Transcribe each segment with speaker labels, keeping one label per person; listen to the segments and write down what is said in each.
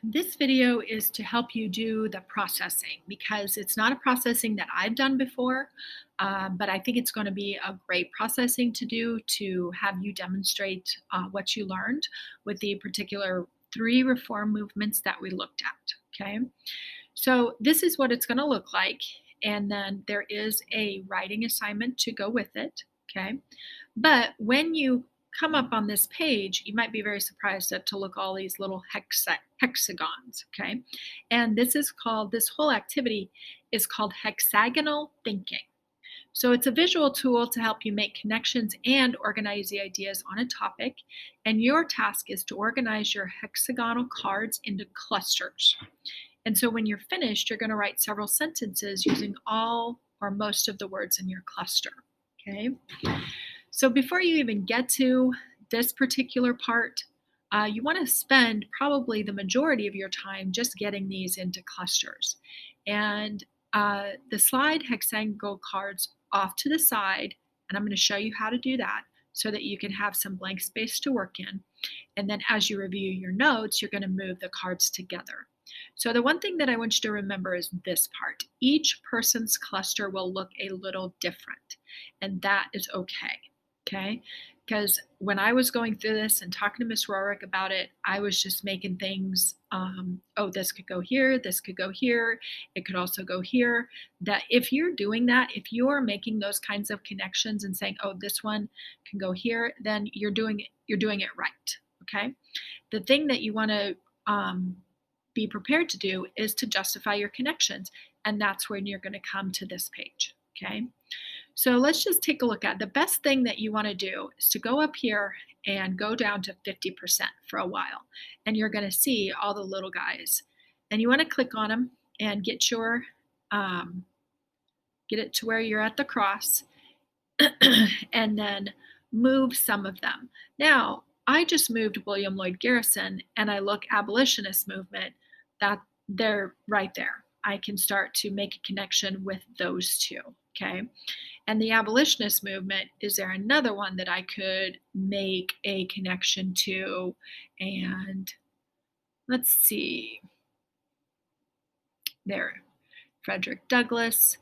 Speaker 1: This video is to help you do the processing because it's not a processing that I've done before, but I think it's going to be a great processing to do to have you demonstrate what you learned with the particular three reform movements that we looked at. Okay, so this is what it's going to look like, and then there is a writing assignment to go with it. Okay, but when you come up on this page, you might be very surprised to look all these little hexagons, okay? And this whole activity is called hexagonal thinking. So it's a visual tool to help you make connections and organize the ideas on a topic. And your task is to organize your hexagonal cards into clusters. And so when you're finished, you're going to write several sentences using all or most of the words in your cluster, okay? So before you even get to this particular part, you want to spend probably the majority of your time just getting these into clusters. And the slide hexagonal cards off to the side, and I'm going to show you how to do that so that you can have some blank space to work in. And then as you review your notes, you're going to move the cards together. So the one thing that I want you to remember is this part. Each person's cluster will look a little different, and that is okay. Okay, because when I was going through this and talking to Miss Rorick about it, I was just making things, oh, this could go here, this could go here, it could also go here. That if you're doing that, if you're making those kinds of connections and saying, oh, this one can go here, then you're doing it right. Okay, the thing that you want to be prepared to do is to justify your connections, and that's when you're going to come to this page. Okay. So let's just take a look at the best thing that you want to do is to go up here and go down to 50% for a while. And you're going to see all the little guys. And you want to click on them and get it to where you're at the cross and then move some of them. Now, I just moved William Lloyd Garrison and I look abolitionist movement, that they're right there. I can start to make a connection with those two, okay? And the abolitionist movement, is there another one that I could make a connection to? And let's see. There, Frederick Douglass.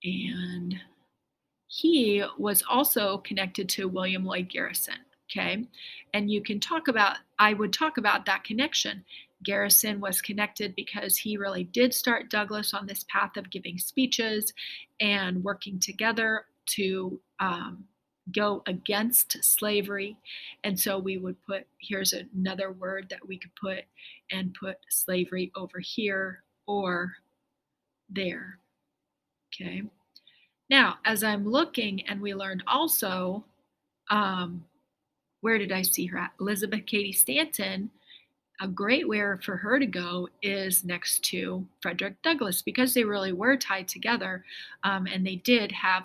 Speaker 1: And he was also connected to William Lloyd Garrison, okay? And I would talk about that connection. Garrison was connected because he really did start Douglass on this path of giving speeches and working together to go against slavery. And so we would here's another word that we could put slavery over here or there, okay? Now, as I'm looking, and we learned also, where did I see her at? Elizabeth Cady Stanton. A great where for her to go is next to Frederick Douglass because they really were tied together, and they did have,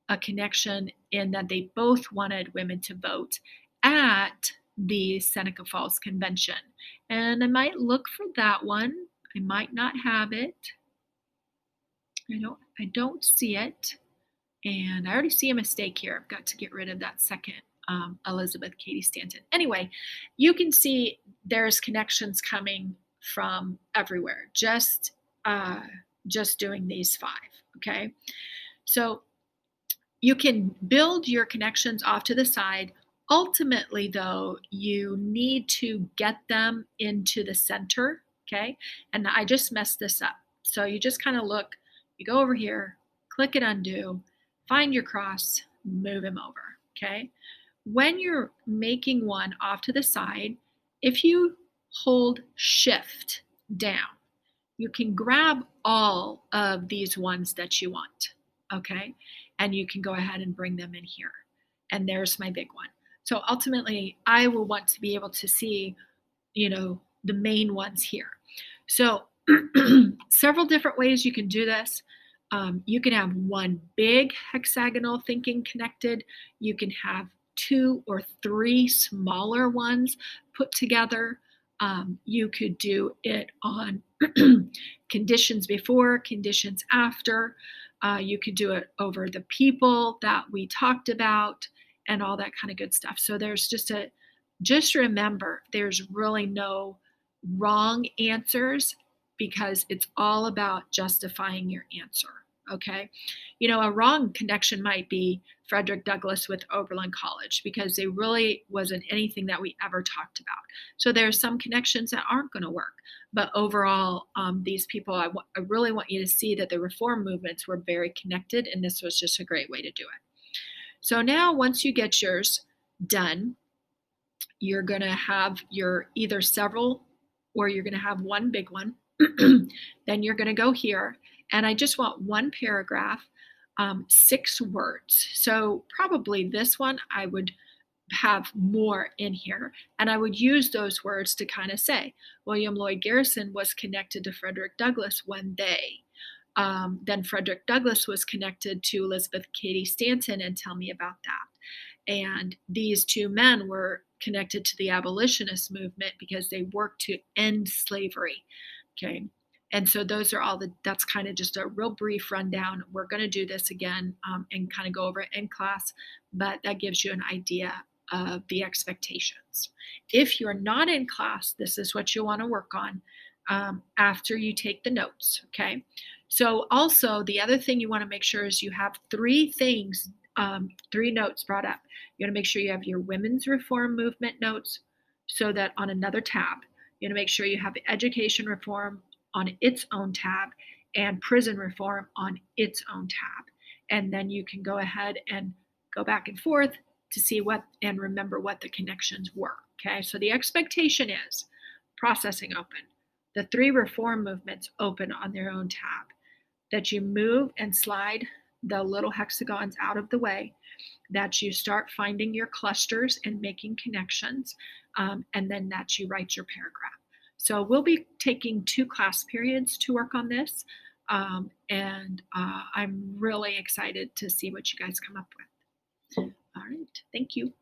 Speaker 1: a connection in that they both wanted women to vote at the Seneca Falls Convention. And I might look for that one. I might not have it. I don't see it. And I already see a mistake here. I've got to get rid of that second Elizabeth Cady Stanton. Anyway, you can see there's connections coming from everywhere, just doing these 5, okay? So you can build your connections off to the side. Ultimately, though, you need to get them into the center, okay? And I just messed this up. So you just kind of look, you go over here, click it undo, find your cross, move him over, okay? When you're making one off to the side, if you hold shift down, you can grab all of these ones that you want, okay? And you can go ahead and bring them in here. And there's my big one. So ultimately, I will want to be able to see, the main ones here. So several different ways you can do this. You can have one big hexagonal thinking connected. You can have 2 or 3 smaller ones put together. You could do it on conditions before, conditions after. You could do it over the people that we talked about and all that kind of good stuff. So there's just remember, there's really no wrong answers because it's all about justifying your answer. Okay. You know, a wrong connection might be Frederick Douglass with Oberlin College because they really wasn't anything that we ever talked about. So there are some connections that aren't going to work. But overall, these people, I really want you to see that the reform movements were very connected, and this was just a great way to do it. So now, once you get yours done, you're going to have your either several or you're going to have one big one. Then you're going to go here, and I just want one paragraph, 6 words. So probably this one I would have more in here, and I would use those words to kind of say William Lloyd Garrison was connected to Frederick Douglass when they. Then Frederick Douglass was connected to Elizabeth Cady Stanton, and tell me about that. And these two men were connected to the abolitionist movement because they worked to end slavery. Okay. And so those are all that's kind of just a real brief rundown. We're going to do this again and kind of go over it in class, but that gives you an idea of the expectations. If you're not in class, this is what you want to work on after you take the notes. Okay. So also the other thing you want to make sure is you have 3 notes brought up. You want to make sure you have your women's reform movement notes so that on another tab. You want to make sure you have education reform on its own tab and prison reform on its own tab. And then you can go ahead and go back and forth to see what and remember what the connections were. Okay, so the expectation is processing open, the 3 reform movements open on their own tab, that you move and slide the little hexagons out of the way, that you start finding your clusters and making connections, and then that you write your paragraph. So we'll be taking 2 class periods to work on this, and I'm really excited to see what you guys come up with. All right, thank you.